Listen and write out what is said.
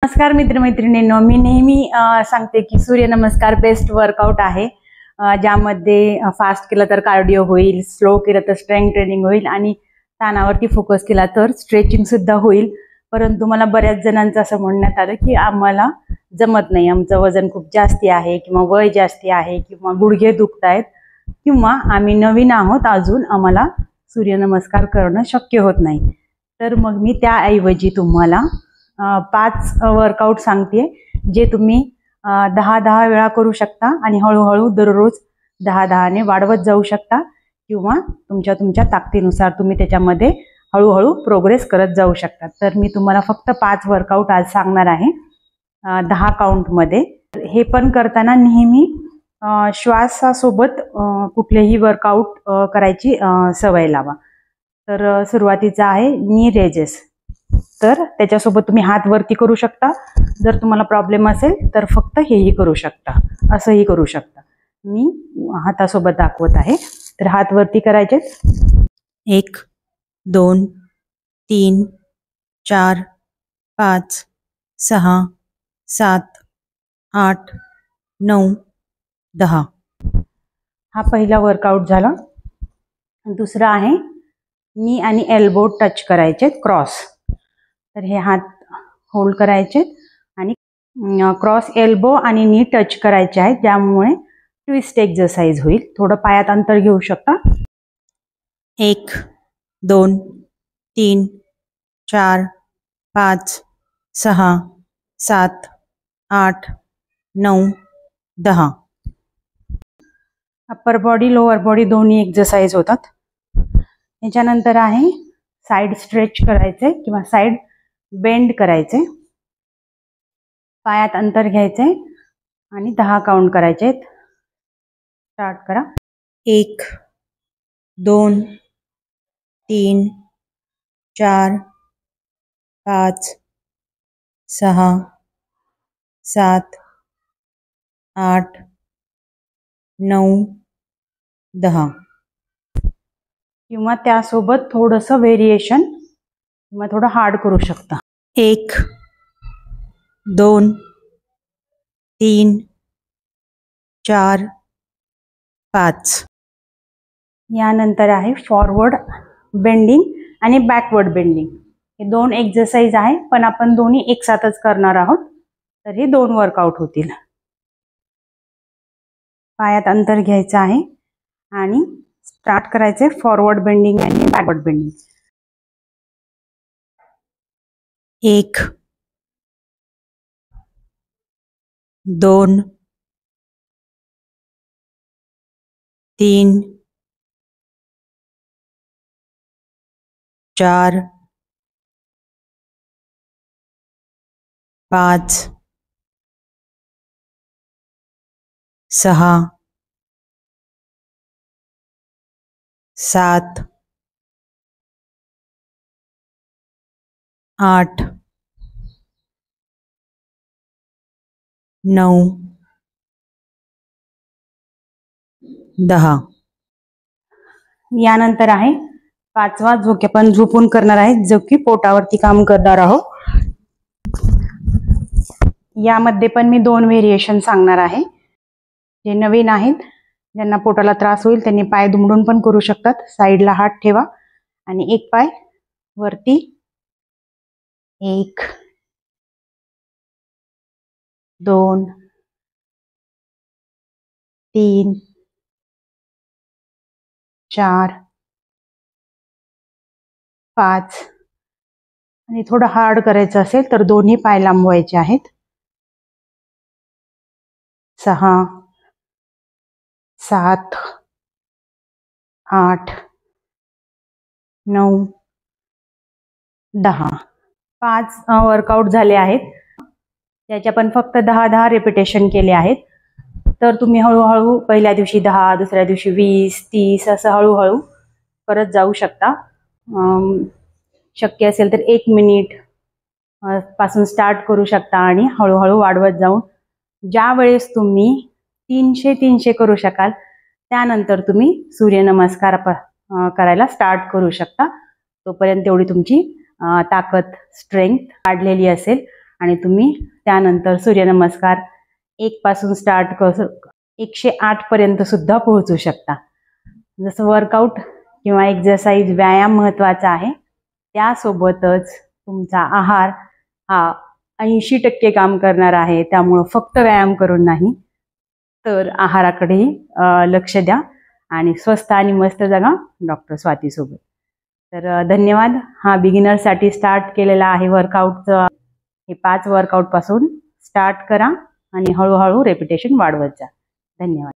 नमस्कार मित्रमैत्रिणींनो, मी नेहमी सांगते की सूर्यनमस्कार बेस्ट वर्कआउट आहे, ज्यामध्ये फास्ट केलं तर कार्डिओ होईल, स्लो केलं तर स्ट्रेंथ ट्रेनिंग होईल आणि ताणावरती फोकस केला तर स्ट्रेचिंग सुद्धा होईल. परंतु मला बऱ्याच जणांचं असं म्हणण्यात आलं की आम्हाला जमत नाही, आमचं वजन खूप जास्ती आहे किंवा वय जास्ती आहे किंवा गुडघे दुखत आहेत किंवा आम्ही नवीन आहोत, अजून आम्हाला सूर्यनमस्कार करणं शक्य होत नाही. तर मग मी त्याऐवजी तुम्हाला 5 वर्कआउट सांगते, जे तुम्ही 10-10 वेळा करू शकता आणि हळूहळू दररोज 10-10ने वाढवत जाऊ शकता किंवा तुमच्या ताकदीनुसार तुम्ही त्याच्यामध्ये हळूहळू प्रोग्रेस करत जाऊ शकता. तर मी तुम्हाला फक्त 5 वर्कआउट आज सांगणार आहे 10 काउंटमध्ये. हे पण करताना नेहमी श्वासासोबत कुठलेही वर्कआउट करायची सवय लावा. तर सुरुवातीचा आहे नी रेजेस. तर त्याच्यासोबत तुम्ही हात वरती करू शकता. जर तुम्हाला प्रॉब्लेम असेल तर फक्त हेही करू शकता, असंही करू शकता. मी हातासोबत दाखवत आहे. तर हात वरती करायचे. 1 2 3 4 5 6 7 8 9 10. हा पहिला वर्कआउट झाला. दुसरा आहे नी आणि एल्बो टच करायचे क्रॉस. तर हे हात होल्ड करायचे आणि क्रॉस एल्बो आणि नी टच करायचे आहेत, ज्यामुळे ट्विस्ट एक्सरसाइज होईल. थोडं पायात अंतर घेऊ शकता. 1 2 3 4 5 6 7 8 9 10. अप्पर बॉडी लोअर बॉडी दोन्ही एक्सरसाइज होतात. याच्यानंतर आहे साइड स्ट्रेच करायचे किंवा साइड बेंड करायचे. पायात अंतर घ्यायचे आणि 10 काउंट करायचे. स्टार्ट करा. 1 2 3 4 5 6 7 8 9 10. किंवा त्यासोबत थोडंसं व्हेरिएशन किंवा थोडं हार्ड करू शकता. 1 2 3 4 5. यानंतर आहे फॉरवर्ड बेंडिंग आणि बॅकवर्ड बेंडिंग. हे 2 एक्सरसाइज आहे, पण आपण दोन्ही एकसाथच करणार आहोत. तर हे 2 वर्कआउट होतील. पायात अंतर घ्यायचं आहे आणि स्टार्ट करायचे फॉरवर्ड बेंडिंग आणि बॅकवर्ड बेंडिंग. 1 2 3 4 5 6 7 8 9 10. यानंतर आहे 5वा, जो की आपण झोपून करणार आहे, जो की पोटावरती काम करणार आहोत. यामध्ये पण मी 2 व्हेरिएशन सांगणार आहे. जे नवीन आहेत, ज्यांना पोटाला त्रास होईल, त्यांनी पाय दुमडून पण करू शकतात. साईडला हात ठेवा आणि एक पाय वरती. 1 2 3 4 5. आणि थोडं हार्ड करायचं असेल तर दोन्ही पाय लांबवायचे आहेत. 6 7 8 9 10. 5 वर्कआउट झाले आहेत. त्याच्या पण फक्त 10-10 रिपिटेशन केले आहेत. तर तुम्ही हळूहळू पहिल्या दिवशी 10, दुसऱ्या दिवशी 20, 30 असं हळूहळू करत जाऊ शकता. शक्य असेल तर 1 मिनिट पासून स्टार्ट करू शकता आणि हळूहळू वाढवत जाऊन ज्या वेळेस तुम्ही 300 करू शकाल, त्यानंतर तुम्ही सूर्यनमस्कार करायला स्टार्ट करू शकता. तोपर्यंत तेवढी तुमची ताकद, स्ट्रेंथ वाढलेली असेल आणि तुम्ही त्यानंतर सूर्यनमस्कार 1 पासून स्टार्ट कर 108 पर्यंत सुद्धा पोहोचू शकता. जसं वर्कआउट किंवा एक्सरसाइज व्यायाम महत्त्वाचा आहे, त्यासोबतच तुमचा आहार हा 80% काम करणार आहे. त्यामुळं फक्त व्यायाम करून नाही तर आहाराकडेही लक्ष द्या आणि स्वस्थ आणि मस्त जगा डॉक्टर स्वातीसोबत. तर धन्यवाद. हा बिगिनरसाठी स्टार्ट केलेला आहे वर्कआउटचं. हे 5 वर्कआउटपासून स्टार्ट करा आणि हळूहळू रेपिटेशन वाढवत जा. धन्यवाद.